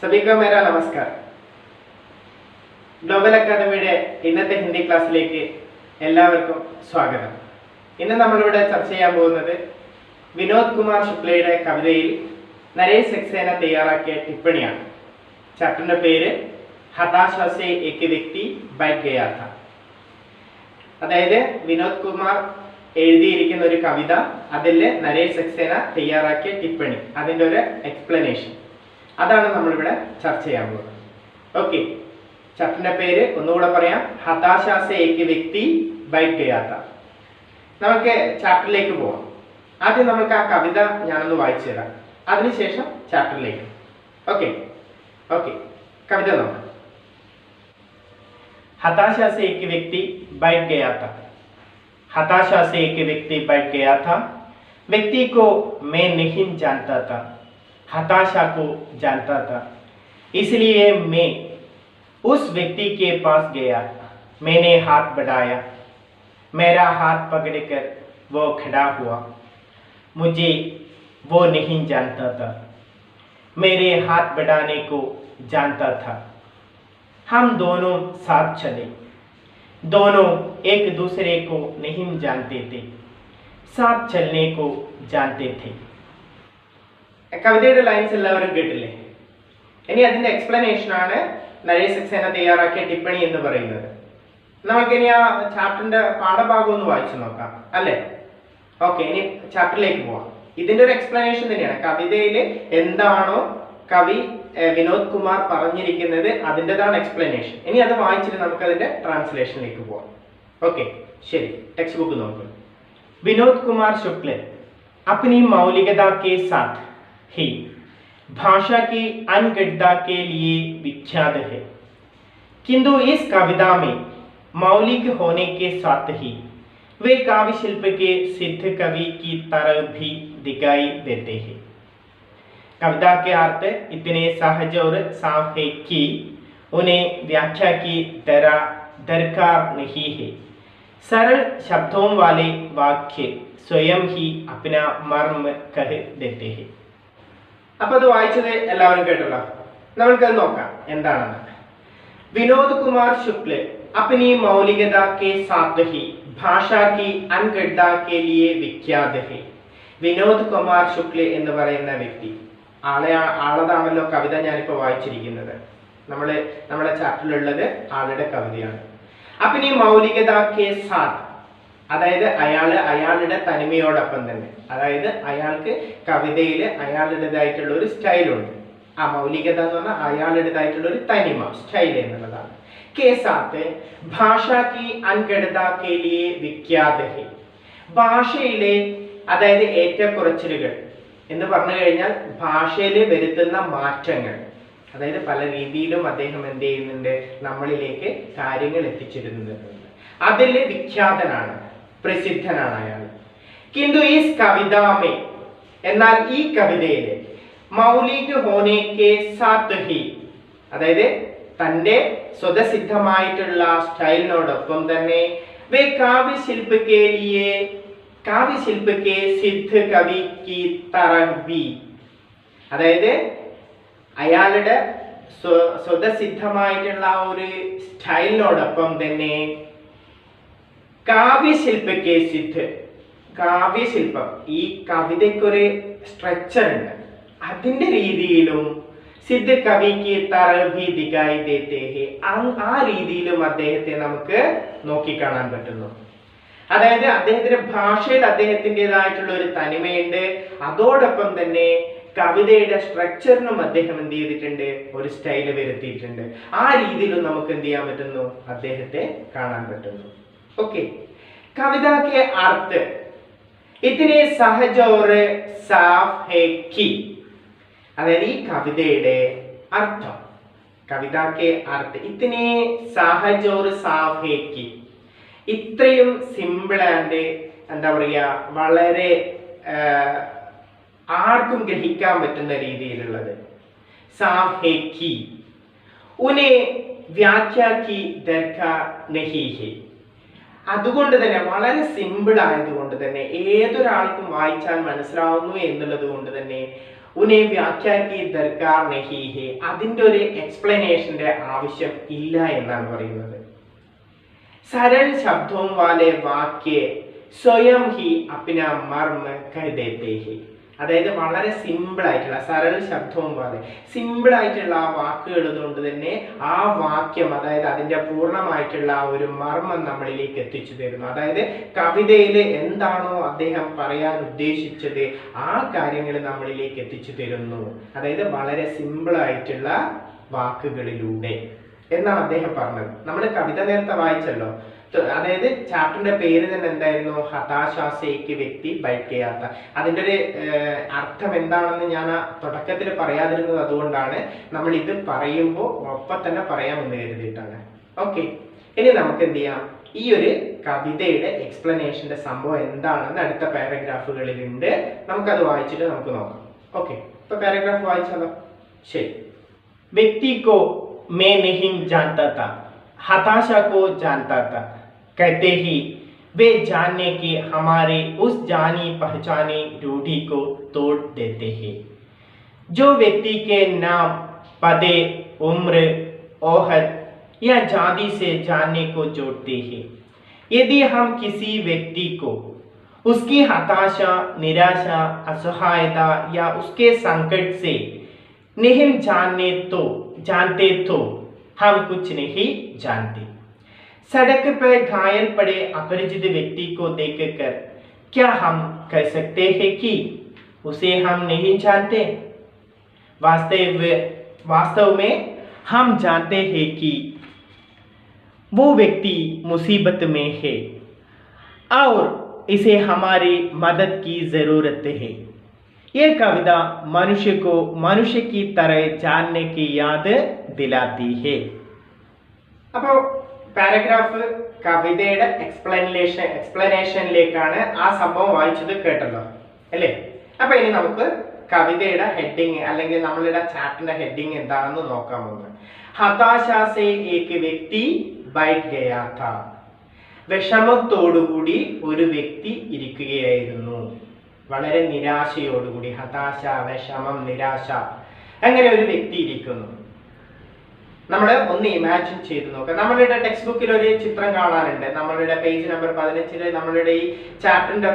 सभी को मेरा नमस्कार। ഗ്ലോബൽ അക്കാദമിയുടെ ഇന്നത്തെ ഹിന്ദി ക്ലാസ്സിലേക്ക് എല്ലാവർക്കും സ്വാഗതം. ഇന്ന് നമ്മളിവിടെ ചർച്ച ചെയ്യാൻ പോകുന്നത് വിനോദ് കുമാർ ശുക്ലയുടെ കവിതയിൽ നരേഷ് സക്സേന തയ്യാറാക്കിയ ടിപ്പണിയാണ്. ചാപ്റ്ററിന്റെ പേര് ഹതാശ സേ ഏക് വ്യക്തി ബൈഠ് ഗയാ ഥാ. അതായത് വിനോദ് കുമാർ എഴുതിയിരിക്കുന്ന ഒരു കവിത, അതിൽ നരേഷ് സക്സേന തയ്യാറാക്കിയ ടിപ്പണി, അതിൻ്റെ ഒരു എക്സ്പ്ലനേഷൻ, അതാണ് നമ്മളിവിടെ ചർച്ച ചെയ്യാൻ പോകുന്നത്. ഓക്കെ, ചാപ്റ്ററിന്റെ പേര് ഒന്നുകൂടെ പറയാം, ഹതാശ സേ ഏക് വ്യക്തി ബൈഠ് ഗയാ ഥാ. നമുക്ക് ചാപ്റ്ററിലേക്ക് പോവാം. ആദ്യം നമുക്ക് ആ കവിത ഞാനൊന്ന് വായിച്ചു തരാം, അതിനുശേഷം ചാപ്റ്ററിലേക്ക്. ഓക്കെ ഓക്കെ കവിത നോക്കാം. हताशा से एक व्यक्ति बैठ गया था. हताशा से एक व्यक्ति बैठ गया था. व्यक्ति को मैं नहीं जानता था, हताशा को जानता था. इसलिए मैं उस व्यक्ति के पास गया. मैंने हाथ बढ़ाया, मेरा हाथ पकड़कर वो खड़ा हुआ. मुझे वो नहीं जानता था, मेरे हाथ बढ़ाने को जानता था. हम दोनों साथ चले. दोनों एक दूसरे को नहीं जानते थे, साथ चलने को जानते थे. കവിതയുടെ ലൈൻസ് എല്ലാവരും കേട്ടില്ലേ? ഇനി അതിന്റെ എക്സ്പ്ലനേഷൻ ആണ് നരേഷ് സക്സേന തയ്യാറാക്കിയ ടിപ്പണി എന്ന് പറയുന്നത്. നമുക്കിനി ആ ചാപ്റ്ററിന്റെ പാഠഭാഗം ഒന്ന് വായിച്ചു നോക്കാം അല്ലേ? ഓക്കെ, ഇനി ചാപ്റ്ററിലേക്ക് പോവാം. ഇതിന്റെ ഒരു എക്സ്പ്ലനേഷൻ തന്നെയാണ്. കവിതയിൽ എന്താണോ കവി വിനോദ് കുമാർ പറഞ്ഞിരിക്കുന്നത് അതിൻ്റെതാണ് എക്സ്പ്ലനേഷൻ. ഇനി അത് വായിച്ചിട്ട് നമുക്ക് അതിന്റെ ട്രാൻസ്ലേഷനിലേക്ക് പോവാം. ഓക്കെ, ശരി, ടെക്സ്റ്റ് ബുക്ക് നോക്കൂ. विनोद कुमार शुक्ल अपनी मौलिकता के साथ ही भाषा की अनगढ़ता के लिए विख्यात है, किंतु इस कविता में मौलिक होने के साथ ही वे काव्य शिल्प के सिद्ध कवि की तरह भी दिखाई देते हैं. कविता के अर्थ इतने सहज और साफ है कि उन्हें व्याख्या की दरकार नहीं है. सरल शब्दों वाले वाक्य स्वयं ही अपना मर्म कह देते हैं. അപ്പോൾ അത് വായിച്ചത് എല്ലാവരും കേട്ടല്ലോ. നമ്മൾക്കത് നോക്കാം എന്താണെന്ന്. विनोद कुमार शुक्ल अपनी मौलिकता के साथ ही भाषा की अनगढ़ता के लिए विख्यात है. വിനോദ് കുമാർ ശുക്ല എന്ന് പറയുന്ന വ്യക്തി, ആളതാണല്ലോ കവിത ഞാനിപ്പോൾ വായിച്ചിരിക്കുന്നത്. നമ്മുടെ ചാപ്റ്ററിലുള്ളത് ആളുടെ കവിതയാണ്. അപ്പനി മൗലികത കെ സാത്ത്, അതായത് അയാളുടെ തനിമയോടൊപ്പം തന്നെ, അതായത് അയാൾക്ക് കവിതയിൽ അയാളുടേതായിട്ടുള്ള ഒരു സ്റ്റൈലുണ്ട്. ആ മൗലികത എന്ന് പറഞ്ഞാൽ അയാളുടേതായിട്ടുള്ള ഒരു തനിമ, സ്റ്റൈൽ എന്നുള്ളതാണ്. കെ സാത്ത് ഭാഷാ കി അൻഗഢത കെ ലിയെ വിഖ്യാത ഹെ. ഭാഷയിലെ, അതായത് ഏറ്റക്കുറച്ചിലുകൾ എന്ന് പറഞ്ഞു കഴിഞ്ഞാൽ ഭാഷയിൽ വരുത്തുന്ന മാറ്റങ്ങൾ, അതായത് പല രീതിയിലും അദ്ദേഹം എന്ത് ചെയ്യുന്നുണ്ട്, നമ്മളിലേക്ക് കാര്യങ്ങൾ എത്തിച്ചിരുന്നുണ്ട്. അതിൽ വിഖ്യാതനാണ്, പ്രസിദ്ധനാണ് അയാൾ. കിന്തു ഈ കവിതാമേ, എന്നാൽ ഈ കവിതയില് മൗലിക ഹോനെ കെ സാത്ത് ഹി, അതായത് തൻ്റെ സ്വതസിദ്ധമായിട്ടുള്ള സ്റ്റൈലിനോടൊപ്പം തന്നെ വേ കാവ്യശില്പ കെ ലിയെ കാവ്യശില്പ കെ സിദ്ധ കവി കി തറഹ് ബി, അതായത് അയാളുടെ സ്വതസിദ്ധമായിട്ടുള്ള ഒരു സ്റ്റൈലിനോടൊപ്പം തന്നെ കാവ്യശില്പക്കെ സിദ്ധ്, കാവ്യശില്പം, ഈ കവിതയ്ക്കൊരു സ്ട്രക്ചർ ഉണ്ട്, അതിന്റെ രീതിയിലും സിദ്ധ കവിക്ക് തറഭി ദിഖായി ദേത്തെ ഹെ, ആ രീതിയിലും അദ്ദേഹത്തെ നമുക്ക് നോക്കിക്കാണാൻ പറ്റുന്നു. അതായത് അദ്ദേഹത്തിന്റെ ഭാഷയിൽ അദ്ദേഹത്തിൻ്റെതായിട്ടുള്ള ഒരു തനിമയുണ്ട്, അതോടൊപ്പം തന്നെ കവിതയുടെ സ്ട്രക്ചറിനും അദ്ദേഹം എന്ത് ചെയ്തിട്ടുണ്ട്, ഒരു സ്റ്റൈല് വരുത്തിയിട്ടുണ്ട്. ആ രീതിയിലും നമുക്ക് എന്ത് ചെയ്യാൻ പറ്റുന്നു, അദ്ദേഹത്തെ കാണാൻ പറ്റുന്നു. ഓക്കെ, കവിത കെ അർത്ഥ ഇത്തിനെ സഹജ് ഓർ സാഫ് ഹെ കി, അതായത് ഈ കവിതയുടെ അർത്ഥം, കവിത കെ അർത്ഥ ഇത്തിനെ സഹജ് ഓർ സാഫ് ഹെ കി, ഇത്രയും സിമ്പിൾ ആൻഡ് എന്താ പറയുക, വളരെ ആർക്കും ഗ്രഹിക്കാൻ പറ്റുന്ന രീതിയിലുള്ളത്. സാഫ് ഹെ കി ഉനെ വ്യാഖ്യ കി ദർകാർ നഹി ഹെ, അതുകൊണ്ട് തന്നെ വളരെ സിമ്പിൾ ആയതുകൊണ്ട് തന്നെ ഏതൊരാൾക്കും വായിച്ചാൽ മനസ്സിലാവുന്നു എന്നുള്ളത് കൊണ്ട് തന്നെ ഉനെ വ്യാഖ്യാ കി ദർകാർ നഹി ഹെ, അതിന്റെ ഒരു എക്സ്പ്ലനേഷന്റെ ആവശ്യം ഇല്ല എന്നാണ് പറയുന്നത്. सरल शब्दों वाले वाक्य സ്വയം ഹി അപ്ന മർമ്മ കഹ ദേത്തെ ഹെ, അതായത് വളരെ സിമ്പിൾ ആയിട്ടുള്ള സരൽ ശബ്ദവും പോലെ സിമ്പിൾ ആയിട്ടുള്ള ആ വാക്കുകൾ കൊണ്ട് തന്നെ ആ വാക്യം, അതായത് അതിന്റെ പൂർണ്ണമായിട്ടുള്ള ആ ഒരു മർമ്മം നമ്മളിലേക്ക് എത്തിച്ചു തരുന്നു. അതായത് കവിതയിൽ എന്താണോ അദ്ദേഹം പറയാൻ ഉദ്ദേശിച്ചത് ആ കാര്യങ്ങൾ നമ്മളിലേക്ക് എത്തിച്ചു തരുന്നു. അതായത് വളരെ സിമ്പിൾ ആയിട്ടുള്ള വാക്കുകളിലൂടെ എന്നാണ് അദ്ദേഹം പറഞ്ഞത്. നമ്മൾ കവിത നേരത്തെ വായിച്ചല്ലോ, അതായത് ചാപ്റ്ററിന്റെ പേര് തന്നെ എന്തായിരുന്നു, ഹതാശാസേക്ക് വ്യക്തി ബൈക്കയാത്ത. അതിൻ്റെ ഒരു അർത്ഥം എന്താണെന്ന് ഞാൻ ആ തുടക്കത്തിൽ പറയാതിരുന്നത് അതുകൊണ്ടാണ്. നമ്മൾ ഇത് പറയുമ്പോൾ ഒപ്പം തന്നെ പറയാമെന്ന് കരുതിയിട്ടാണ്. ഓക്കെ, ഇനി നമുക്ക് എന്ത് ചെയ്യാം, ഈ ഒരു കവിതയുടെ എക്സ്പ്ലനേഷന്റെ സംഭവം എന്താണെന്ന് അടുത്ത പാരഗ്രാഫുകളിലുണ്ട്. നമുക്കത് വായിച്ചിട്ട് നമുക്ക് നോക്കാം. ഓക്കെ, ഇപ്പൊ പാരഗ്രാഫ് വായിച്ചാലോ? ശരി. വ്യക്തി കോ मैं नहीं जानता था, हताशा को जानता था, कहते ही वे जानने की हमारे उस जानी पहचानी रूढ़ी को तोड़ देते हैं जो व्यक्ति के नाम, पदे, उम्र, ओहद या जाति से जानने को जोड़ते हैं. यदि हम किसी व्यक्ति को उसकी हताशा, निराशा, असहायता या उसके संकट से नहीं जानते तो हम कुछ नहीं जानते. सड़क पर घायल पड़े अपरिचित व्यक्ति को देखकर क्या हम कह सकते हैं कि उसे हम नहीं जानते? वास्तव में हम जानते हैं कि वो व्यक्ति मुसीबत में है और इसे हमारी मदद की जरूरत है. ये कविता मनुष्य को मनुष्य की तरह जानने की याद दिलाती है. അപ്പോൾ പാരഗ്രാഫ് കവിതയുടെ എക്സ്പ്ലനേഷനിലേക്കാണ്. ആ സംഭവം വായിച്ചത് കേട്ടല്ലോ അല്ലേ? അപ്പൊ ഇനി നമുക്ക് കവിതയുടെ ഹെഡിങ് അല്ലെങ്കിൽ നമ്മളുടെ ചാപ്റ്ററിന്റെ ഹെഡിങ് എന്താണെന്ന് നോക്കാൻ പോകുന്നത്. ഹതാശാ സേ ഏക് വ്യക്തി ബൈഠ് ഗയാ ഥാ, വിഷമത്തോടുകൂടി ഒരു വ്യക്തി ഇരിക്കുകയായിരുന്നു. വളരെ നിരാശയോടുകൂടി, ഹതാശ, വിഷമം, നിരാശ, അങ്ങനെ ഒരു വ്യക്തി ഇരിക്കുന്നു. നമ്മൾ ഒന്ന് ഇമാജിൻ ചെയ്ത് നോക്കാം. നമ്മളുടെ ടെക്സ്റ്റ് ബുക്കിൽ ഒരു ചിത്രം കാണാറുണ്ട്. നമ്മളുടെ പേജ് നമ്പർ 15 നമ്മളുടെ ഈ ചാപ്റ്ററിന്റെ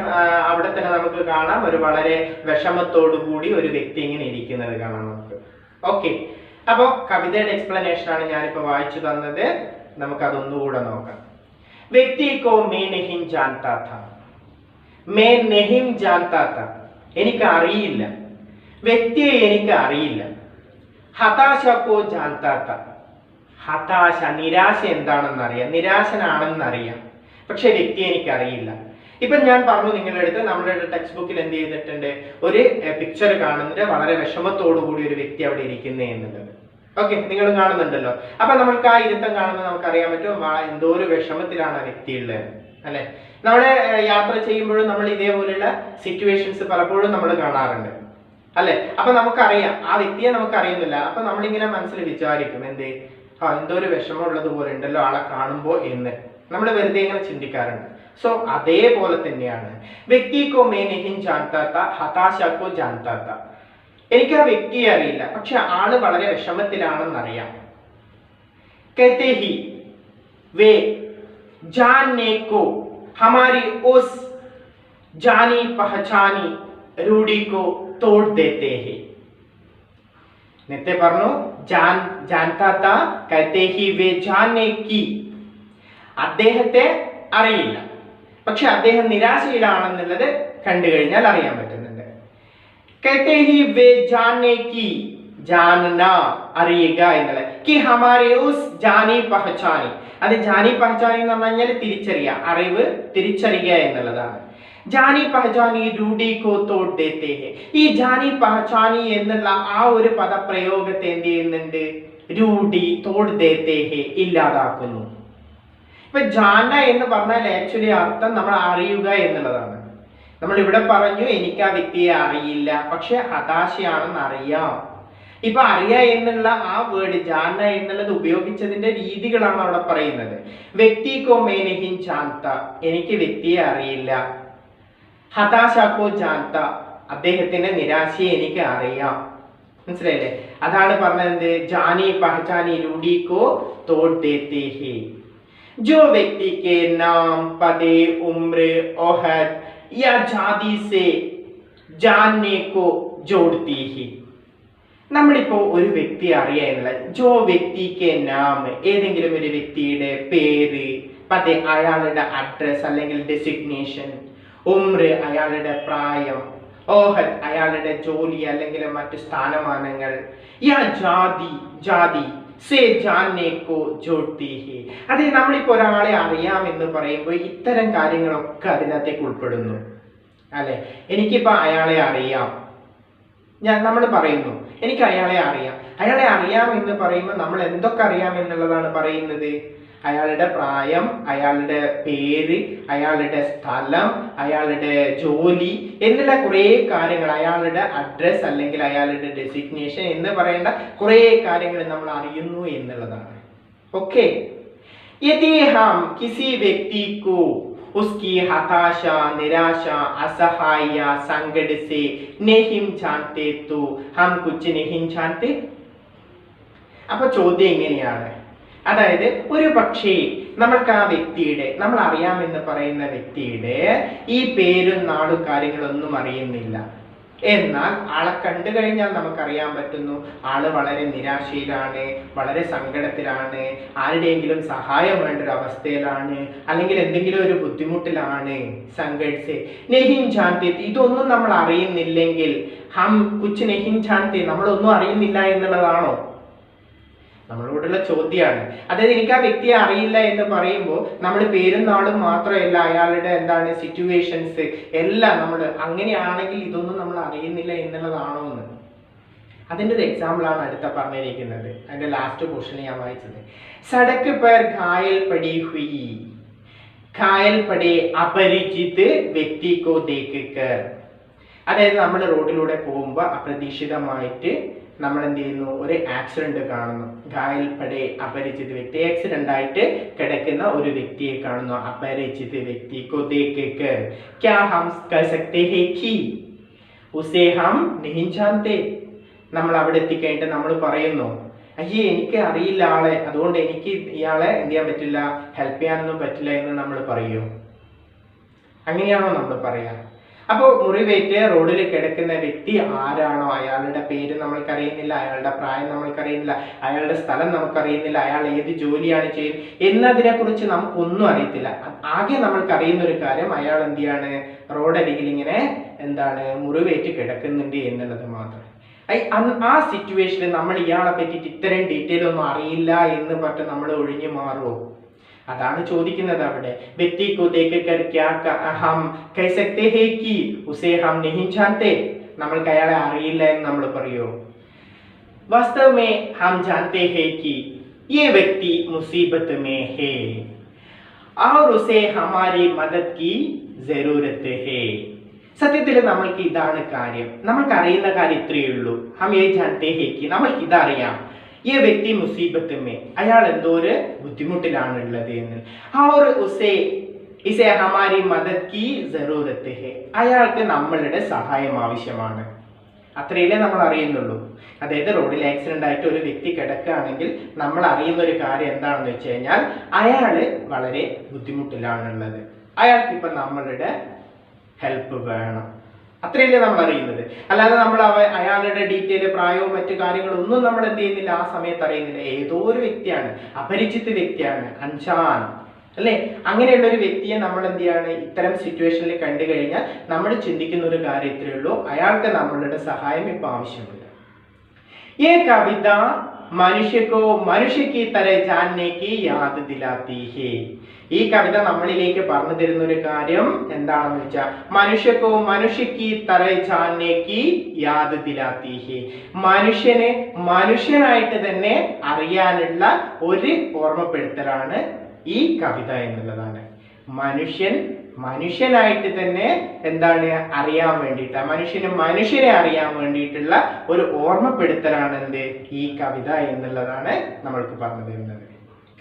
അവിടെ തന്നെ നമുക്ക് കാണാം, ഒരു വളരെ വിഷമത്തോടുകൂടി ഒരു വ്യക്തി ഇങ്ങനെ ഇരിക്കുന്നത് കാണാം നമുക്ക്. ഓക്കെ, അപ്പോൾ കവിതയുടെ എക്സ്പ്ലനേഷൻ ആണ് ഞാനിപ്പോൾ വായിച്ചു തന്നത്. നമുക്കതൊന്നുകൂടെ നോക്കാം. വ്യക്തി കോ മേ നഹീം ജാൻതാ ഥാ, മേ നഹീം ജാൻതാ ഥാ, എനിക്ക് അറിയില്ല, വ്യക്തിയെ എനിക്ക് അറിയില്ല. ഹതാശ കോ ജാൻതാ ഥാ, ഹതാശ, നിരാശ എന്താണെന്ന് അറിയാം, നിരാശനാണെന്നറിയാം, പക്ഷെ വ്യക്തിയെ എനിക്ക് അറിയില്ല. ഇപ്പൊ ഞാൻ പറഞ്ഞു നിങ്ങളുടെ അടുത്ത് നമ്മളുടെ ടെക്സ്റ്റ് ബുക്കിൽ എന്ത് ചെയ്തിട്ടുണ്ട്, ഒരു പിക്ചർ കാണുന്നുണ്ട്, വളരെ വിഷമത്തോടു കൂടി ഒരു വ്യക്തി അവിടെ ഇരിക്കുന്നേ എന്നുള്ളത്. ഓക്കെ, നിങ്ങൾ കാണുന്നുണ്ടല്ലോ. അപ്പൊ നമ്മൾക്ക് ആ ഇരുത്തം കാണുമ്പോൾ നമുക്കറിയാൻ പറ്റും എന്തോ ഒരു വിഷമത്തിലാണ് ആ വ്യക്തി ഉള്ളത് അല്ലെ. നമ്മളെ യാത്ര ചെയ്യുമ്പോഴും നമ്മൾ ഇതേപോലെയുള്ള സിറ്റുവേഷൻസ് പലപ്പോഴും നമ്മൾ കാണാറുണ്ട് അല്ലെ. അപ്പൊ നമുക്കറിയാം ആ വ്യക്തിയെ നമുക്ക് അറിയുന്നില്ല. അപ്പൊ നമ്മളിങ്ങനെ മനസ്സിൽ വിചാരിക്കും എന്ത്, എന്തോ ഒരു വിഷമം ഉള്ളത് പോലെ ഉണ്ടല്ലോ ആളെ കാണുമ്പോ എന്ന് നമ്മൾ വെറുതെ ഇങ്ങനെ ചിന്തിക്കാറുണ്ട്. സോ അതേപോലെ തന്നെയാണ് വ്യക്തിക്കോ മേ നഹീം ജാൻതാ ഥാ, ഹതാശക്കോ ജാൻതാ ഥാ, എനിക്ക് ആ വ്യക്തിയെ അറിയില്ല, പക്ഷെ ആള് വളരെ വിഷമത്തിലാണെന്നറിയാം. कहते ही वे जानने को हमारी उस जानी पहचानी रूढ़ी को तोड़ देते हैं. നേരത്തെ പറഞ്ഞു ജാൻതാ ഥാ, कहते ही वे जानने की, അദ്ദേഹത്തെ അറിയില്ല, പക്ഷെ അദ്ദേഹം നിരാശയിലാണെന്നുള്ളത് കണ്ടു കഴിഞ്ഞാൽ അറിയാൻ പറ്റുന്നുണ്ട്. कहते ही वे जानने की, जानना അറിയുക എന്നുള്ളത്, कि हमारे उस जानी पहचानी, അത് ജാനി പഹചാനി എന്ന് പറഞ്ഞു കഴിഞ്ഞാൽ തിരിച്ചറിയുക, അറിവ് തിരിച്ചറിയുക എന്നുള്ളതാണ്. ജാനി പഹചാനി രൂഢി കോ തോട് ദേത്തെ ഹെ, ഈ ജാനി പഹചാനി എന്നുള്ള ആ ഒരു പദപ്രയോഗത്തെ എന്ത് ചെയ്യുന്നുണ്ട്, രൂഢി തോട് ദേത്തെ ഹെ, ഇല്ലാതാക്കുന്നു. ഇപ്പൊ ജാന എന്ന് പറഞ്ഞാൽ ആക്ച്വലി അർത്ഥം നമ്മൾ അറിയുക എന്നുള്ളതാണ്. നമ്മൾ ഇവിടെ പറഞ്ഞു എനിക്ക് ആ വ്യക്തിയെ അറിയില്ല, പക്ഷെ ഹതാശയാണെന്ന് അറിയാം. ഇപ്പൊ അറിയ എന്നുള്ള ആ വേർഡ് ജാന എന്നുള്ളത് ഉപയോഗിച്ചതിന്റെ രീതികളാണ് അവിടെ പറയുന്നത്. വ്യക്തിക്കോ മേ നഹീം ജാൻതാ, എനിക്ക് വ്യക്തിയെ അറിയില്ല. ഹതാശക്കോ ജാൻതാ, അദ്ദേഹത്തിന്റെ നിരാശയെ എനിക്ക് അറിയാം. മനസ്സിലായില്ലേ? അതാണ് പറഞ്ഞത് ജാനി പഹചാനി രൂഢി കോ തോട് ദേത്തെ ഹേ. जो व्यक्ति के नाम पदे उम्र ओहद या जाति से जानने को जोड़ती है. നമ്മളിപ്പോ ഒരു വ്യക്തി അറിയാനുള്ള ജോ വ്യക്തിക്ക് നാം, ഏതെങ്കിലും ഒരു വ്യക്തിയുടെ പേര്, പദേ അയാളുടെ അഡ്രസ് അല്ലെങ്കിൽ ഡെസിഗ്നേഷൻ, ഉംർ അയാളുടെ പ്രായം, ഓഹദ് അയാളുടെ ജോലി അല്ലെങ്കിൽ മറ്റു സ്ഥാനമാനങ്ങൾ, യാ ജാതി ജാതി സേ ജാനെ കോ ജോഡ്തി ഹേ. അതെ, നമ്മളിപ്പോ ഒരാളെ അറിയാം എന്ന് പറയുമ്പോൾ ഇത്തരം കാര്യങ്ങളൊക്കെ അതിനകത്തേക്ക് ഉൾപ്പെടുന്നു അല്ലെ. എനിക്കിപ്പോ അയാളെ അറിയാം, നമ്മൾ പറയുന്നു എനിക്ക് അയാളെ അറിയാം. അയാളെ അറിയാം എന്ന് പറയുമ്പോൾ നമ്മൾ എന്തൊക്കെ അറിയാം എന്നുള്ളതാണ് പറയുന്നത്. അയാളുടെ പ്രായം, അയാളുടെ പേര്, അയാളുടെ സ്ഥലം, അയാളുടെ ജോലി എന്നുള്ള കുറേ കാര്യങ്ങൾ, അയാളുടെ അഡ്രസ് അല്ലെങ്കിൽ അയാളുടെ ഡെസിഗ്നേഷൻ എന്ന് പറയേണ്ട കുറേ കാര്യങ്ങൾ നമ്മൾ അറിയുന്നു എന്നുള്ളതാണ്. ഓക്കെ, യദി ഹം കിസി വ്യക്തി കോ उसकी हताशा, निराशा, असहाय, संकट से नहीं जानते तो हम कुछ नहीं जानते. അപ്പൊ ചോദ്യം ഇങ്ങനെയാണ്, അതായത് ഒരു പക്ഷേ നമ്മൾക്ക് ആ വ്യക്തിയുടെ, നമ്മൾ അറിയാമെന്ന് പറയുന്ന വ്യക്തിയുടെ ഈ പേരും നാടും കാര്യങ്ങളൊന്നും അറിയുന്നില്ല. എന്നാൽ ആളെ കണ്ടു കഴിഞ്ഞാൽ നമുക്കറിയാൻ പറ്റുന്നു ആള് വളരെ നിരാശയിലാണ്, വളരെ സങ്കടത്തിലാണ്, ആരുടെയെങ്കിലും സഹായം വേണ്ട ഒരു അവസ്ഥയിലാണ്, അല്ലെങ്കിൽ എന്തെങ്കിലും ഒരു ബുദ്ധിമുട്ടിലാണ്. സങ്കടസേ നെഹിം ജാൻതി, ഇതൊന്നും നമ്മൾ അറിയുന്നില്ലെങ്കിൽ ഹം കുച്ച് നെഹിം ജാൻതി, നമ്മളൊന്നും അറിയുന്നില്ല എന്നുള്ളതാണോ? നമ്മളോടുള്ള ചോദ്യമാണ്. അതായത് എനിക്ക് ആ വ്യക്തിയെ അറിയില്ല എന്ന് പറയുമ്പോൾ നമ്മൾ പേരും നാളും മാത്രമല്ല, അയാളുടെ എന്താണ് സിറ്റുവേഷൻസ് എല്ലാം നമ്മൾ അങ്ങനെയാണെങ്കിൽ ഇതൊന്നും നമ്മൾ അറിയുന്നില്ല എന്നുള്ളതാണോ എന്ന്. അതിൻ്റെ ഒരു എക്സാമ്പിൾ ആണ് അടുത്ത പറഞ്ഞിരിക്കുന്നത്. അതിന്റെ ലാസ്റ്റ് പോർഷൻ ഞാൻ വായിച്ചത്. സടക്ക് പേർ ഘായൽ പടി ഹുയി, ഘായൽ പടി അപരിചിത് വ്യക്തി കോ ദേഖ് കർ. അതായത് നമ്മൾ റോഡിലൂടെ പോകുമ്പോൾ അപ്രതീക്ഷിതമായിട്ട് നമ്മൾ എന്ത് ചെയ്യുന്നു, ഒരു ആക്സിഡന്റ് കാണുന്നു. ഘായൽ പടേ അപരിചിത വ്യക്തി, ആക്സിഡന്റ് ആയിട്ട് കിടക്കുന്ന ഒരു വ്യക്തിയെ കാണുന്നു. അപരിചിത വ്യക്തി കോ ദേഖ് കർ ക്യാ ഹം കഹ സക്തേ ഹൈ കി ഉസേ ഹം നഹീ ജാൻതേ. നമ്മൾ അവിടെ എത്തിക്കഴിഞ്ഞിട്ട് നമ്മൾ പറയുന്നു, അയ്യേ എനിക്ക് അറിയില്ല ആളെ, അതുകൊണ്ട് എനിക്ക് ഇയാളെ എന്ത് ചെയ്യാൻ പറ്റില്ല, ഹെൽപ്പ് ചെയ്യാനൊന്നും പറ്റില്ല എന്ന് നമ്മൾ പറയൂ? അങ്ങനെയാണോ നമ്മൾ പറയാ? അപ്പോൾ മുറിവേറ്റ് റോഡിൽ കിടക്കുന്ന വ്യക്തി ആരാണോ, അയാളുടെ പേര് നമ്മൾക്കറിയുന്നില്ല, അയാളുടെ പ്രായം നമ്മൾക്കറിയുന്നില്ല, അയാളുടെ സ്ഥലം നമുക്കറിയുന്നില്ല, അയാൾ ഏത് ജോലിയാണ് ചെയ്യുന്നത് എന്നതിനെ കുറിച്ച് നമുക്കൊന്നും അറിയത്തില്ല. ആകെ നമ്മൾക്കറിയുന്ന ഒരു കാര്യം, അയാൾ എന്ത് ചെയ്യാണ്, റോഡരികിൽ ഇങ്ങനെ എന്താണ് മുറിവേറ്റ് കിടക്കുന്നുണ്ട് എന്നുള്ളത് മാത്രം. ആ സിറ്റുവേഷനിൽ നമ്മൾ ഇയാളെ പറ്റിയിട്ട് ഇത്രയും ഡീറ്റെയിൽ ഒന്നും അറിയില്ല എന്ന് പറഞ്ഞ് നമ്മൾ ഒഴിഞ്ഞു മാറുമോ? അതാണ് ചോദിക്കുന്നത് അവിടെ. വ്യക്തി കോ ദേഖ് കർ ക്യാ ഹം കഹ സക്തേ ഹൈ കി ഉസേ ഹം നഹീ ജാൻതേ. നമ്മൾക്ക് അയാളെ അറിയില്ല എന്ന് നമ്മൾ പറയോ? വാസ്തവ മേ ഹം ജാൻതേ ഹൈ കി യേ വ്യക്തി മുസീബത്ത് മേ ഹൈ और उसे हमारी मदद की जरूरत है. സത്യത്തിൽ നമ്മൾക്ക് ഇതാണ് കാര്യം, നമ്മൾക്ക് അറിയുന്ന കാര്യം ഇത്രയേ ഉള്ളൂ. ഹം യേ ജാൻതേ ഹൈ കി, നമ്മൾക്ക് ഇതറിയാം, ഈ വ്യക്തി മുസീബത്ത് മേ, അയാൾ എന്തോ ഒരു ബുദ്ധിമുട്ടിലാണ് ഉള്ളത് എന്ന്. और उसे इसे हमारी मदद की जरूरत है, അയാൾക്ക് നമ്മളുടെ സഹായം ആവശ്യമാണ്. അത്രയല്ലേ നമ്മൾ അറിയുന്നുള്ളൂ. അതായത് റോഡിൽ ആക്സിഡന്റ് ആയിട്ട് ഒരു വ്യക്തി കിടക്കുകയാണെങ്കിൽ നമ്മൾ അറിയുന്ന ഒരു കാര്യം എന്താണെന്ന് വെച്ച് കഴിഞ്ഞാൽ അയാള് വളരെ ബുദ്ധിമുട്ടിലാണുള്ളത്, അയാൾക്ക് ഇപ്പൊ നമ്മളുടെ ഹെൽപ്പ് വേണം. അത്രയല്ലേ നമ്മൾ അറിയുന്നത്. അല്ലാതെ നമ്മൾ അയാളുടെ ഡീറ്റെയിൽ, പ്രായവും മറ്റു കാര്യങ്ങളും ഒന്നും നമ്മൾ എന്ത് ചെയ്യുന്നില്ല, ആ സമയത്ത് അറിയുന്നില്ല. ഏതോ ഒരു വ്യക്തിയാണ്, അപരിചിത വ്യക്തിയാണ്, അൻഷാൻ അല്ലെ, അങ്ങനെയുള്ള ഒരു വ്യക്തിയെ നമ്മൾ എന്ത് ചെയ്യാണ്, ഇത്തരം സിറ്റുവേഷനിൽ കണ്ടു കഴിഞ്ഞാൽ നമ്മൾ ചിന്തിക്കുന്ന ഒരു കാര്യത്തിലേ ഉള്ളൂ, അയാൾക്ക് നമ്മളുടെ സഹായം ഇപ്പൊ ആവശ്യമില്ല. ഈ കവിത മനുഷ്യക്കോ മനുഷ്യക്ക് തര ജാനേക്ക് യാദ് ദിലാത്തി ഹേ. ഈ കവിത നമ്മളിലേക്ക് പറഞ്ഞു തരുന്ന ഒരു കാര്യം എന്താണെന്ന് വെച്ചാൽ മനുഷ്യക്കോ മനുഷ്യക്ക് തര ജാനേക്ക് യാദ് ദിലാത്തി ഹേ. മനുഷ്യനെ മനുഷ്യനായിട്ട് തന്നെ അറിയാനുള്ള ഒരു ഓർമ്മപ്പെടുത്തലാണ് ഈ കവിത എന്നുള്ളതാണ്. മനുഷ്യൻ മനുഷ്യനായിട്ട് തന്നെ എന്താണ് അറിയാൻ വേണ്ടിയിട്ട്, മനുഷ്യന് മനുഷ്യനെ അറിയാൻ വേണ്ടിയിട്ടുള്ള ഒരു ഓർമ്മപ്പെടുത്തലാണ് എന്ത് ഈ കവിത എന്നുള്ളതാണ് നമ്മൾക്ക് പറഞ്ഞു തരുന്നത്.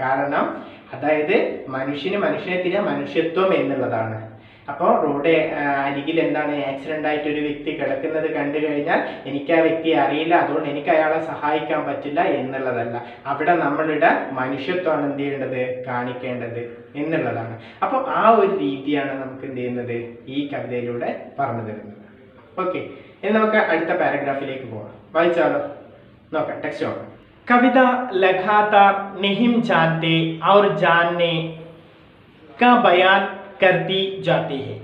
കാരണം അതായത് മനുഷ്യന് മനുഷ്യനെ തിരിയാൻ മനുഷ്യത്വം എന്നുള്ളതാണ്. അപ്പോൾ റോഡ് അരികിൽ എന്താണ് ആക്സിഡന്റ് ആയിട്ട് ഒരു വ്യക്തി കിടക്കുന്നത് കണ്ടു കഴിഞ്ഞാൽ എനിക്ക് ആ വ്യക്തിയെ അറിയില്ല, അതുകൊണ്ട് എനിക്ക് അയാളെ സഹായിക്കാൻ പറ്റില്ല എന്നുള്ളതല്ല. അവിടെ നമ്മളുടെ മനുഷ്യത്വമാണ് എന്ത് ചെയ്യേണ്ടത്, കാണിക്കേണ്ടത് എന്നുള്ളതാണ്. അപ്പോൾ ആ ഒരു രീതിയാണ് നമുക്ക് എന്ത് ചെയ്യുന്നത് ഈ കവിതയിലൂടെ പറഞ്ഞു തരുന്നത്. ഓക്കെ, ഇനി നമുക്ക് അടുത്ത പാരഗ്രാഫിലേക്ക് പോകാം. വായിച്ചാലോ? നോക്കാം, ടെക്സ്റ്റ് നോക്കാം. कविता लगातार नहीं जानते और जानने का बयान करती जाती है।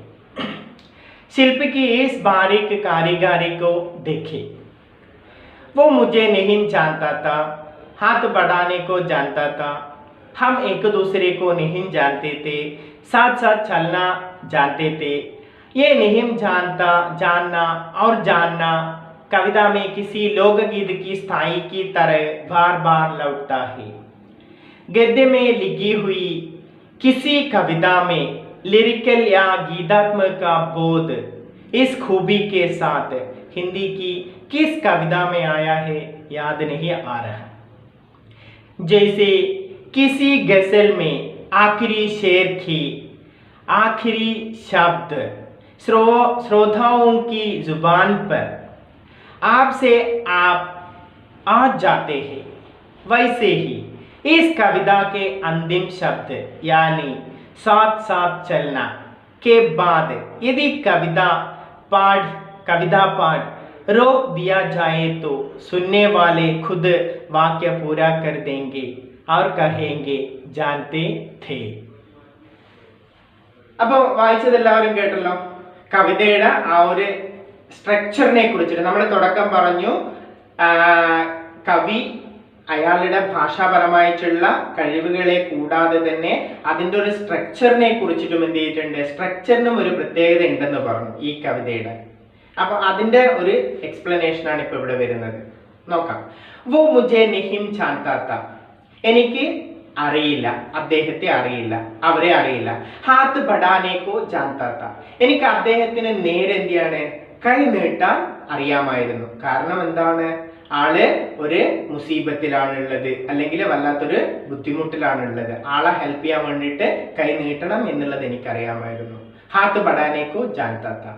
शिल्प की इस बारीक कारीगरी को देखे, वो मुझे नहीं जानता था, हाथ बढ़ाने को जानता था, हम एक दूसरे को नहीं जानते थे, साथ साथ चलना जानते थे। ये नहीं जानता, जानना और जानना कविता में किसी लोकगीत की स्थाई की तरह बार बार लौटता है। गद्य में लिखी हुई किसी कविता में लिरिकल या गीतात्मक का बोध इस खूबी के साथ हिंदी की किस कविता में आया है याद नहीं आ रहा। जैसे किसी गजल में आखिरी शेर की आखिरी शब्द श्रोताओं की जुबान पर आपसे आप आ जाते हैं, वैसे ही इस कविता के अंतिम शब्द यानी साथ साथ चलना के बाद यदि कविता पाठ रोक दिया जाए तो सुनने वाले खुद वाक्य पूरा कर देंगे और कहेंगे जानते थे. അപ്പോൾ വായിച്ചതെല്ലാവരും കേട്ടല്ലോ. കവിതയുടെ ആ ഒരു സ്ട്രക്ചറിനെ കുറിച്ചിട്ട് നമ്മൾ തുടക്കം പറഞ്ഞു. കവി അയാളുടെ ഭാഷാപരമായിട്ടുള്ള കഴിവുകളെ കൂടാതെ തന്നെ അതിൻ്റെ ഒരു സ്ട്രക്ചറിനെ കുറിച്ചിട്ടും എന്ത് ചെയ്തിട്ടുണ്ട്, സ്ട്രക്ചറിനും ഒരു പ്രത്യേകത ഉണ്ടെന്ന് പറഞ്ഞു ഈ കവിതയുടെ. അപ്പൊ അതിന്റെ ഒരു എക്സ്പ്ലനേഷൻ ആണ് ഇപ്പൊ ഇവിടെ വരുന്നത്. നോക്കാം. വോ മുझे नहीं जानता था, എനിക്ക് അറിയില്ല, അദ്ദേഹത്തെ അറിയില്ല, അവരെ അറിയില്ല. ഹാത്ത് ബഡാനെ കോ ജാൻതാ താ, എനിക്ക് അദ്ദേഹത്തിന് നേരെ എന്താണ് കൈ നീട്ടാൻ അറിയാമായിരുന്നു. കാരണം എന്താണ്, ആള് ഒരു മുസീബത്തിലാണുള്ളത്, അല്ലെങ്കിൽ വല്ലാത്തൊരു ബുദ്ധിമുട്ടിലാണുള്ളത്. ആളെ ഹെൽപ്പ് ചെയ്യാൻ വേണ്ടിയിട്ട് കൈ നീട്ടണം എന്നുള്ളത് എനിക്കറിയാമായിരുന്നു. ഹാത്ത് ബഡാനെ കോ ജാൻതാ താ.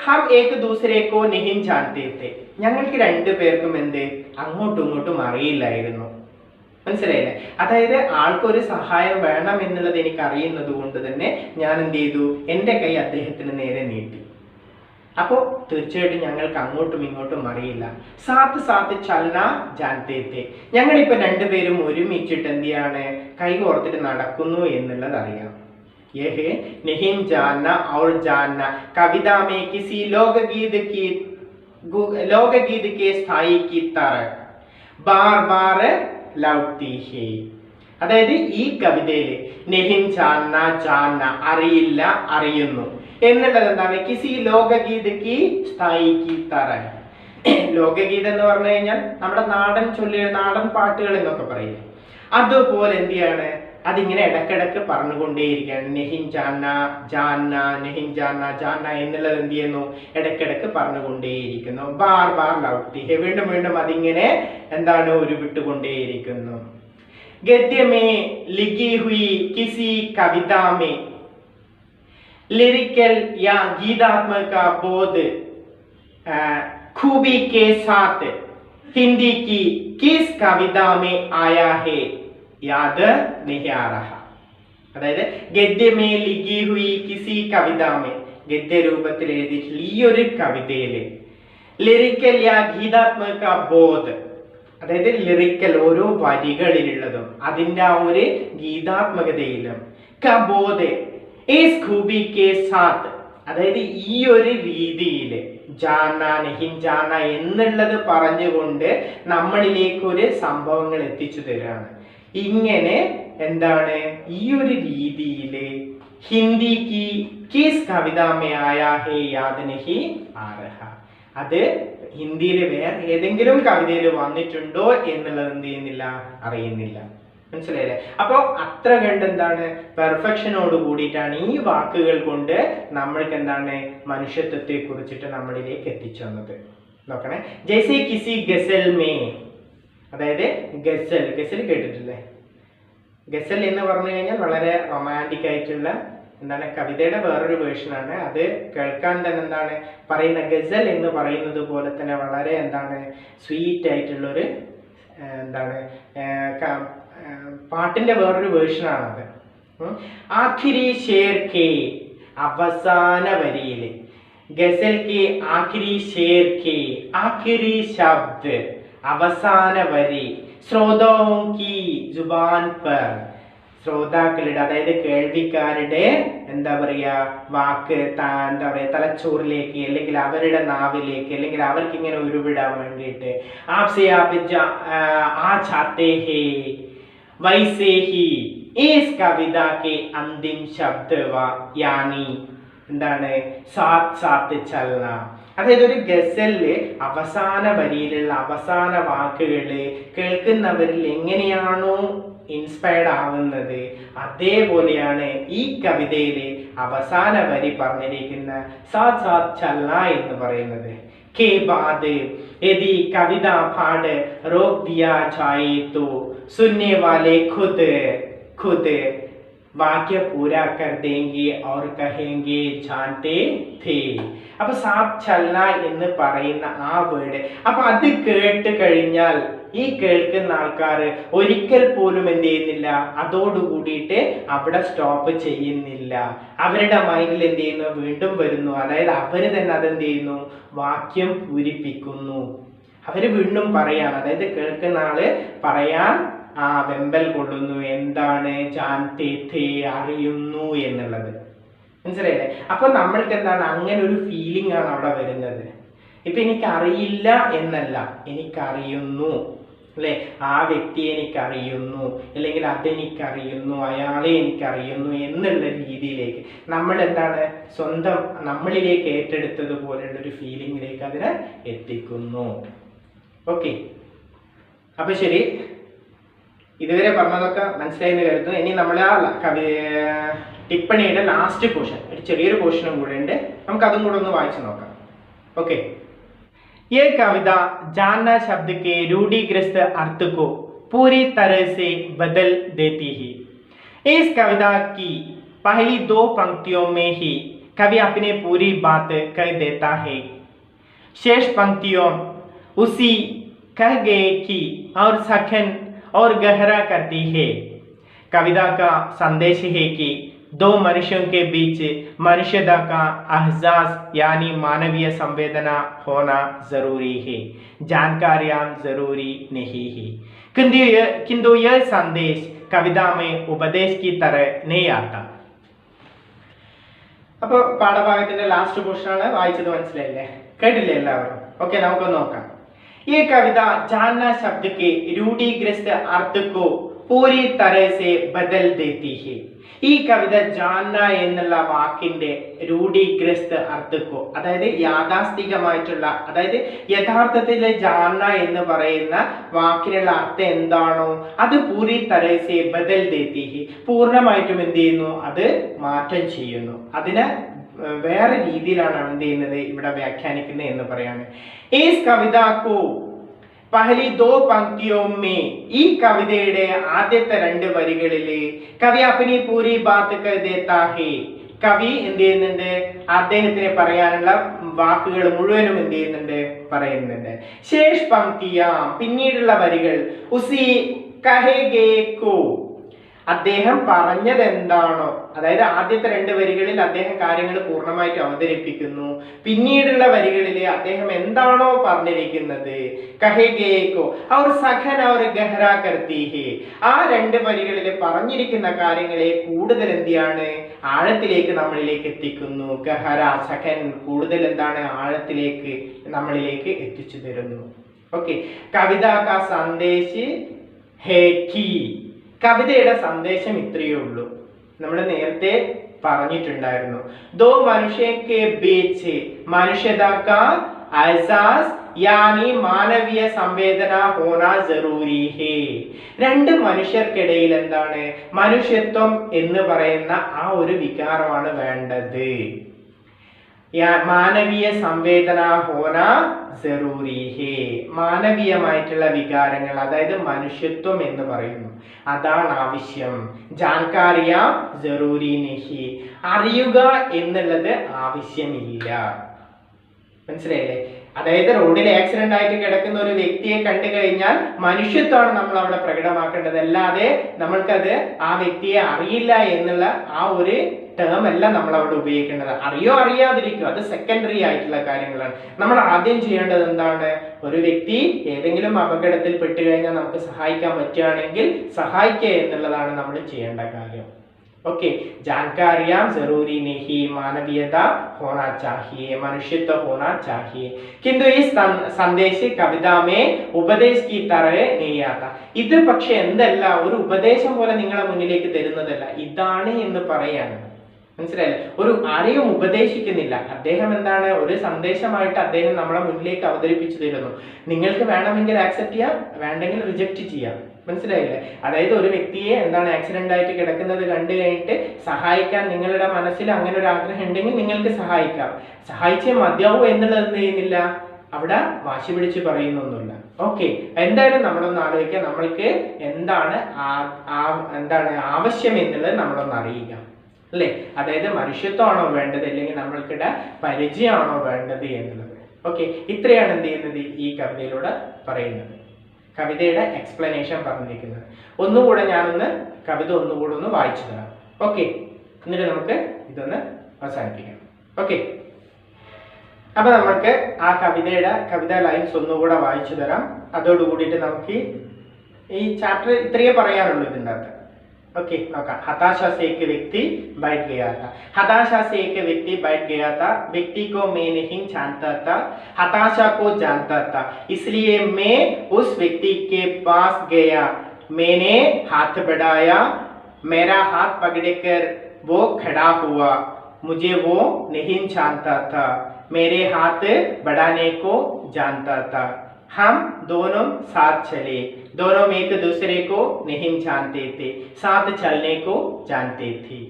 ഹം ഏക് ദൂസരേക്കോ नहीं जानते थे, ഞങ്ങൾക്ക് രണ്ടുപേർക്കും എന്ത് അങ്ങോട്ടും ഇങ്ങോട്ടും അറിയില്ലായിരുന്നു. മനസ്സിലായില്ലേ? അതായത് ആൾക്കൊരു സഹായം വേണം എന്നുള്ളത് എനിക്ക് അറിയുന്നത് കൊണ്ട് തന്നെ ഞാൻ എന്ത് ചെയ്തു, എൻ്റെ കൈ അദ്ദേഹത്തിന് നേരെ നീട്ടി. അപ്പോൾ തീർച്ചയായിട്ടും ഞങ്ങൾക്ക് അങ്ങോട്ടും ഇങ്ങോട്ടും അറിയില്ല. സാത്ത് സാത്ത് ചലന ജാൻതേത്തെ, ഞങ്ങളിപ്പോൾ രണ്ടുപേരും ഒരുമിച്ചിട്ട് എന്ത് ചെയ്യാണ്, കൈ കോർത്തിട്ട് നടക്കുന്നു എന്നുള്ളത് അറിയാം. यह नहीं जानना और जानना कविता में किसी लोकगीत के स्थाई की तरह बार बार लौटती है. അതായത് ഈ കവിതയില് നെഹിം ജാന്ന ജാന്ന അറിയില്ല അറിയുന്നു എന്നുള്ളത് എന്താണ്, കിസി ലോകഗീതക്ക് സ്ഥായിക്ക് തറ. ലോകഗീതം എന്ന് പറഞ്ഞു കഴിഞ്ഞാൽ നമ്മുടെ നാടൻ നാടൻ പാട്ടുകൾ എന്നൊക്കെ പറയില്ലേ, അതുപോലെ എന്ത് ചെയ്യാണ്, അതിങ്ങനെ ഇടക്കിടക്ക് പറഞ്ഞുകൊണ്ടേയിരിക്കുകയാണ്. നെഹിം ജാന്ന ജാന്ന നെഹിം ജാന്ന ജാന്ന എന്നുള്ളത് എന്ത് ചെയ്യുന്നു, ഇടക്കിടക്ക് പറഞ്ഞുകൊണ്ടേയിരിക്കുന്നു. ബാർ ബാർ ലൗട്ടി, വീണ്ടും വീണ്ടും അതിങ്ങനെ എന്താണ് ഉരുവിട്ടുകൊണ്ടേയിരിക്കുന്നു. ഗദ്യമേ ലിഖി ഹുയി കിസി കവിത മേ लिरिकल या गीतात्मक का बोध खूबी के साथ हिंदी की किस कविता में आया है याद नहीं आ रहा. അതായത് ഗദ്യമേ ലിഖി ഹുയി കിസി കവിത മേ, ഗദ്യ രൂപത്തിൽ എഴുതിയിട്ടുള്ള ഈ ഒരു കവിതയില് ലിറിക്കൽ യാ ഗീതാത്മക ബോധ്, അതായത് ലിറിക്കൽ ഓരോ വരികളിലുള്ളതും അതിൻ്റെ ആ ഒരു ഗീതാത്മകതയിലും കബോധ് ഈസ് ഖൂബി കെ സാത്ത്, അതായത് ഈ ഒരു രീതിയിൽ ജാന നെഹിം ജാന എന്നുള്ളത് പറഞ്ഞുകൊണ്ട് നമ്മളിലേക്ക് ഒരു സംഭവങ്ങൾ എത്തിച്ചു തരാണ്. ഇങ്ങനെ എന്താണ് ഈ ഒരു രീതിയിൽ ഹിന്ദി കി കിസ് കവിത മേ ആയാ ഹേ യാദ് നഹി ആ രഹാ, അത് ഹിന്ദിയിൽ വേറെ ഏതെങ്കിലും കവിതയിൽ വന്നിട്ടുണ്ടോ എന്നുള്ളത് എന്ത് ചെയ്യുന്നില്ല, അറിയുന്നില്ല. മനസ്സിലായില്ലേ? അപ്പോൾ അത്ര കണ്ട് എന്താണ് പെർഫെക്ഷനോട് കൂടിയിട്ടാണ് ഈ വാക്കുകൾ കൊണ്ട് നമ്മൾക്ക് എന്താണ് മനുഷ്യത്വത്തെ കുറിച്ചിട്ട് നമ്മളിലേക്ക് എത്തിച്ചു തന്നത്. നോക്കണേ. ജൈസെ കിസി ഗസൽ മേ, അതായത് ഗസൽ കേട്ടിട്ടില്ലേ? ഗസൽ എന്ന് പറഞ്ഞു കഴിഞ്ഞാൽ വളരെ റൊമാൻറ്റിക് ആയിട്ടുള്ള എന്താണ് കവിതയുടെ വേറൊരു വേർഷനാണ്. അത് കേൾക്കാൻ തന്നെ എന്താണ് പറയുന്ന ഗസൽ എന്ന് പറയുന്നത് പോലെ തന്നെ വളരെ എന്താണ് സ്വീറ്റ് ആയിട്ടുള്ളൊരു എന്താണ് പാട്ടിന്റെ വേറൊരു വേർഷനാണത്. ആഖിരി ഷേർ കെ അവസാന വരിയില് ഗസൽ കെ ആഖിരി ഷേർ കെ ആഖിരി ശബ്ദ് അവസാന വരി ശ്രോതാओं की जुबान पर ശ്രോതാക്കളുടെ അതായത് കേൾവിക്കാരുടെ എന്താ പറയാ വാക്ക് എന്താ പറയാ തലച്ചോറിലേക്ക് അല്ലെങ്കിൽ അവരുടെ നാവിലേക്ക് അല്ലെങ്കിൽ അവർക്ക് ഇങ്ങനെ ഉരുവിടാൻ വേണ്ടിയിട്ട് ആപ്സെ ആപ് ആ ചാത്തെ ഹേ വൈസേ ഹി ഈസ് കവിത കെ അന്തിം ശബ്ദ യാനി എന്താണ് സാത്ത് സാത്ത് ചലന. അതായത് ഒരു ഗസലില് അവസാന വരിയിലുള്ള അവസാന വാക്കുകള് കേൾക്കുന്നവരിൽ എങ്ങനെയാണോ ഇൻസ്പയർഡ് ആവുന്നത് അതേപോലെയാണ് ഈ കവിതയില് അവസാന വരി പറഞ്ഞിരിക്കുന്ന സാത്ത് സാത്ത് ചലന എന്ന് പറയുന്നത്. के बाद यदि कविता पाठ रोक दिया जाए तो सुनने वाले खुद वाक्य पूरा कर देंगे और कहेंगे जानते थे. അപ്പൊ സാത്ത് ചലന എന്ന് പറയുന്ന ആ വേർഡ് അപ്പൊ അത് കേട്ട് കഴിഞ്ഞാൽ ഈ കേൾക്കുന്ന ആൾക്കാർ ഒരിക്കൽ പോലും എന്ത് ചെയ്യുന്നില്ല, അതോടുകൂടിയിട്ട് അവിടെ സ്റ്റോപ്പ് ചെയ്യുന്നില്ല. അവരുടെ മൈൻഡിൽ എന്ത് ചെയ്യുന്നു, വീണ്ടും വരുന്നു. അതായത് അവര് തന്നെ അതെന്ത് ചെയ്യുന്നു, വാക്യം പൂരിപ്പിക്കുന്നു. അവര് വീണ്ടും പറയാണ്, അതായത് കേൾക്കുന്ന ആള് പറയാൻ വെമ്പൽ കൊള്ളുന്നു. എന്താണ് ജാൻതേ ഥേ, അറിയുന്നു എന്നുള്ളത്. മനസ്സിലായില്ലേ? അപ്പൊ നമ്മൾക്ക് എന്താണ് അങ്ങനെ ഒരു ഫീലിംഗ് ആണ് അവിടെ വരുന്നത്. ഇപ്പൊ എനിക്കറിയില്ല എന്നല്ല, എനിക്കറിയുന്നു അല്ലെ, ആ വ്യക്തിയെ എനിക്കറിയുന്നു, അല്ലെങ്കിൽ അതെനിക്കറിയുന്നു, അയാളെ എനിക്കറിയുന്നു എന്നുള്ള രീതിയിലേക്ക് നമ്മൾ എന്താണ് സ്വന്തം നമ്മളിലേക്ക് ഏറ്റെടുത്തതുപോലെയുള്ള ഒരു ഫീലിംഗിലേക്ക് അതിനെ എത്തിക്കുന്നു. ഓക്കെ, അപ്പൊ ശരി, ഇതുവരെ പറഞ്ഞതൊക്കെ മനസ്സിലായെന്ന് കരുതുന്നു. ഇനി നമ്മൾ ആ ടിപ്പണിയുടെ ലാസ്റ്റ് പോർഷൻ, ഒരു ചെറിയൊരു പോർഷനും കൂടെ ഉണ്ട്, നമുക്ക് അതും കൂടെ ഒന്ന് വായിച്ചു നോക്കാം. ഓക്കെ, ये कविता जानना शब्द के रूढ़िग्रस्त अर्थ को पूरी तरह से बदल देती है. इस कविता की पहली 2 पंक्तियों में ही कवि अपनी पूरी बात कह देता है. शेष पंक्तियों उसी कह गए की और सखन और गहरा करती है. कविता का संदेश है कि 2 मनुष्यों के बीच मनुष्यता का एहसास यानी मानवीय संवेदना होना जरूरी है, जानकारियां जरूरी नहीं है. किंतु यह संदेश कविता में उपदेश की तरह नहीं आता. അപ്പോൾ പാഠഭാഗത്തിന്റെ ലാസ്റ്റ് പോർഷനാണ് വായിച്ചത്. മനസ്സിലായില്ലേ? കേട്ടില്ലേ എല്ലാവരും? ഓക്കെ, നമുക്കൊന്ന് നോക്കാം. ये कविता जानना शब्द के रूढ़िग्रस्त अर्थ को पूरी तरह से बदल देती है. ഈ കവിത ജാന്ന എന്നുള്ള വാക്കിന്റെ രൂഢീഗ്രസ്ത അർത്ഥക്കോ, അതായത് യാഥാസ്ഥികമായിട്ടുള്ള, അതായത് യഥാർത്ഥത്തിലെ ജാന്ന എന്ന് പറയുന്ന വാക്കിനുള്ള അർത്ഥം എന്താണോ അത് പൂരി തരസെ ബദൽ ദേത്തി, പൂർണ്ണമായിട്ടും എന്ത് ചെയ്യുന്നു, അത് മാറ്റം ചെയ്യുന്നു. അതിനെ വേറെ രീതിയിലാണ് എന്ത് ചെയ്യുന്നത്, ഇവിടെ വ്യാഖ്യാനിക്കുന്നത് എന്ന് പറയാണ്. ഈ കവിതക്കോ പഹലി 2 पंक्तियों में, ഈ കവിതയുടെ ആദ്യത്തെ 2 വരികളില് കവി അപ്പനി പൂരി ബാത്ത് കർ ദേത്താ ഹേ, കവി എന്ത് ചെയ്യുന്നുണ്ട്, അദ്ദേഹത്തിന് പറയാനുള്ള വാക്കുകൾ മുഴുവനും എന്ത് ചെയ്യുന്നുണ്ട്, പറയുന്നുണ്ട്. ശേഷ് പങ്ക്തിയാ, പിന്നീടുള്ള വരികൾ ഉസി കഹേഗേ കോ, അദ്ദേഹം പറഞ്ഞത് എന്താണോ, അതായത് ആദ്യത്തെ 2 വരികളിൽ അദ്ദേഹം കാര്യങ്ങൾ പൂർണ്ണമായിട്ട് അവതരിപ്പിക്കുന്നു. പിന്നീടുള്ള വരികളിൽ അദ്ദേഹം എന്താണോ പറഞ്ഞിരിക്കുന്നത്, കഹേഗേക്കോ ഔർ സഖൻ ഔർ ഗഹ്റാ കർത്തി ഹേ, ആ 2 വരികളിൽ പറഞ്ഞിരിക്കുന്ന കാര്യങ്ങളെ കൂടുതൽ എന്തിയാണ്, ആഴത്തിലേക്ക് നമ്മളിലേക്ക് എത്തിക്കുന്നു. ഗഹറ സഖൻ, കൂടുതൽ എന്താണ്, ആഴത്തിലേക്ക് നമ്മളിലേക്ക് എത്തിച്ചു തരുന്നു. ഓക്കെ, കവിത കാ സന്ദേശ് ഹേ കി, കവിതയുടെ സന്ദേശം ഇത്രയേ ഉള്ളൂ. നമ്മൾ നേരത്തെ പറഞ്ഞിട്ടുണ്ടായിരുന്നു. 2 മനുഷ്യ കെ ബീച്ച് മനുഷ്യത കാ എഹ്സാസ് യാനി മാനവീയ സംവേദന ഹോന ജറൂരി ഹേ, 2 മനുഷ്യർക്കിടയിൽ എന്താണ്, മനുഷ്യത്വം എന്ന് പറയുന്ന ആ ഒരു വികാരമാണ് വേണ്ടത്. മാനവീയ സംവേദന ഹോന ജറൂരി ഹേ. മാനവീയമായിട്ടുള്ള വികാരങ്ങൾ, അതായത് മനുഷ്യത്വം എന്ന് പറയുന്നു, അതാണ് ആവശ്യം. ജാൻകാരിയ ജറൂരി നഹി. അറിയുക എന്നുള്ളത് ആവശ്യമില്ല. മനസ്സിലായില്ലേ? അതായത് റോഡിൽ ആക്സിഡന്റ് ആയിട്ട് കിടക്കുന്ന ഒരു വ്യക്തിയെ കണ്ടു കഴിഞ്ഞാൽ മനുഷ്യത്വമാണ് നമ്മൾ അവിടെ പ്രകടമാക്കേണ്ടത്, അല്ലാതെ നമ്മൾക്കത് ആ വ്യക്തിയെ അറിയില്ല എന്നുള്ള ആ ഒരു ടേം അല്ല നമ്മൾ അവിടെ ഉപയോഗിക്കേണ്ടത്. അറിയോ അറിയാതിരിക്കോ അത് സെക്കൻഡറി ആയിട്ടുള്ള കാര്യങ്ങളാണ്. നമ്മൾ ആദ്യം ചെയ്യേണ്ടത് എന്താണ്? ഒരു വ്യക്തി ഏതെങ്കിലും അപകടത്തിൽ പെട്ടു കഴിഞ്ഞാൽ നമുക്ക് സഹായിക്കാൻ പറ്റുകയാണെങ്കിൽ സഹായിക്കുക എന്നുള്ളതാണ് നമ്മൾ ചെയ്യേണ്ട കാര്യം. ओके, जानकारियां जरूरी नहीं, मानवीयता होना चाहिए, मनुष्यत्व होना चाहिए, किंतु इस संदेश कविता में उपदेश की तरह नहीं आता. ഇത് പക്ഷെ എന്തല്ല, ഒരു ഉപദേശം പോലെ നിങ്ങളെ മുന്നിലേക്ക് തരുന്നതല്ല, ഇതാണ് എന്ന് പറയാണ്. മനസ്സിലായില്ലേ? ഒരു ആരെയും ഉപദേശിക്കുന്നില്ല. അദ്ദേഹം എന്താണ്, ഒരു സന്ദേശമായിട്ട് അദ്ദേഹം നമ്മളെ മുന്നിലേക്ക് അവതരിപ്പിച്ചു തരുന്നു. നിങ്ങൾക്ക് വേണമെങ്കിൽ ആക്സെപ്റ്റ് ചെയ്യാം, വേണ്ടെങ്കിൽ റിജക്റ്റ് ചെയ്യാം. മനസ്സിലായില്ലേ? അതായത് ഒരു വ്യക്തിയെ എന്താണ് ആക്സിഡന്റ് ആയിട്ട് കിടക്കുന്നത് കണ്ടു കഴിഞ്ഞിട്ട് സഹായിക്കാൻ നിങ്ങളുടെ മനസ്സിൽ അങ്ങനെ ഒരു ആഗ്രഹം ഉണ്ടെങ്കിൽ നിങ്ങൾക്ക് സഹായിക്കാം. സഹായിച്ചേ മതിയാവൂ എന്നുള്ളത് എന്ത് ചെയ്യുന്നില്ല, അവിടെ വാശി പിടിച്ച് പറയുന്നൊന്നുമില്ല. ഓക്കെ, എന്തായാലും നമ്മളൊന്ന് ആലോചിക്കുക, നമ്മൾക്ക് എന്താണ് ആവശ്യം എന്നുള്ളത് നമ്മളൊന്ന് അറിയുക, അല്ലേ? അതായത് മനുഷ്യത്വമാണോ വേണ്ടത്, അല്ലെങ്കിൽ നമ്മൾക്കിടെ പരിചയമാണോ വേണ്ടത് എന്നുള്ളത്. ഓക്കെ, ഇത്രയാണ് എന്ത് ചെയ്യുന്നത് ഈ കവിതയിലൂടെ പറയുന്നത്, കവിതയുടെ എക്സ്പ്ലനേഷൻ പറഞ്ഞിരിക്കുന്നത്. ഒന്നുകൂടെ ഞാനൊന്ന് കവിത ഒന്നുകൂടെ ഒന്ന് വായിച്ചു തരാം. ഓക്കെ, എന്നിട്ട് നമുക്ക് ഇതൊന്ന് അവസാനിപ്പിക്കാം. ഓക്കെ, അപ്പൊ നമ്മൾക്ക് ആ കവിത ലൈൻസ് ഒന്നുകൂടെ വായിച്ചു തരാം. അതോടുകൂടിയിട്ട് നമുക്ക് ഈ ചാപ്റ്റർ ഇത്രയേ പറയാനുള്ളൂ ഇതിൻ്റെ അകത്ത്. ओके, नौका हताशा से एक व्यक्ति बैठ गया था. हताशा से एक व्यक्ति बैठ गया था. व्यक्ति को मैं नहीं जानता था, हताशा को जानता था, इसलिए मैं उस व्यक्ति के पास गया. मैंने हाथ बढ़ाया, मेरा हाथ पकड़कर वो खड़ा हुआ. मुझे वो नहीं जानता था, मेरे हाथ बढ़ाने को जानता था. हम दोनों साथ चले, दोनों एक दूसरे को नहीं जानते थे, साथ चलने को जानते थे.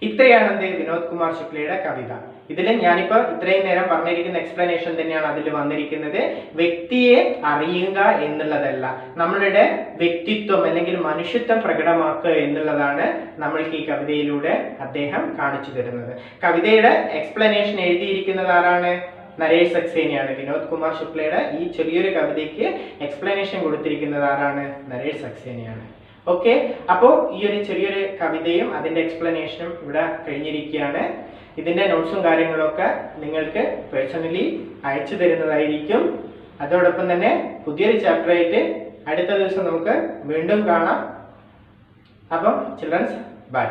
ഇത്രയാണ് വിനോദ് കുമാർ ശുക്ലയുടെ കവിത. ഇതിൽ ഞാനിപ്പോൾ ഇത്രയും നേരം പറഞ്ഞിരിക്കുന്ന എക്സ്പ്ലനേഷൻ തന്നെയാണ് അതിൽ വന്നിരിക്കുന്നത്. വ്യക്തിയെ അറിയുക എന്നുള്ളതല്ല, നമ്മളുടെ വ്യക്തിത്വം അല്ലെങ്കിൽ മനുഷ്യത്വം പ്രകടമാക്കുക എന്നുള്ളതാണ് നമ്മൾക്ക് ഈ കവിതയിലൂടെ അദ്ദേഹം കാണിച്ചു തരുന്നത്. കവിതയുടെ എക്സ്പ്ലനേഷൻ എഴുതിയിരിക്കുന്നത് ആരാണ്? നരേഷ് സക്സേനയാണ്. വിനോദ് കുമാർ ശുക്ലയുടെ ഈ ചെറിയൊരു കവിതയ്ക്ക് എക്സ്പ്ലനേഷൻ കൊടുത്തിരിക്കുന്നത് ആരാണ്? നരേഷ് സക്സേനയാണ്. ഓക്കെ, അപ്പോൾ ഈ ഒരു ചെറിയൊരു കവിതയും അതിൻ്റെ എക്സ്പ്ലനേഷനും ഇവിടെ കഴിഞ്ഞിരിക്കുകയാണ്. ഇതിൻ്റെ നോട്ട്സും കാര്യങ്ങളൊക്കെ നിങ്ങൾക്ക് പേഴ്സണലി അയച്ചു തരുന്നതായിരിക്കും. അതോടൊപ്പം തന്നെ പുതിയൊരു ചാപ്റ്ററായിട്ട് അടുത്ത ദിവസം നമുക്ക് വീണ്ടും കാണാം. അപ്പം ചിൽഡ്രൻസ്, ബൈ.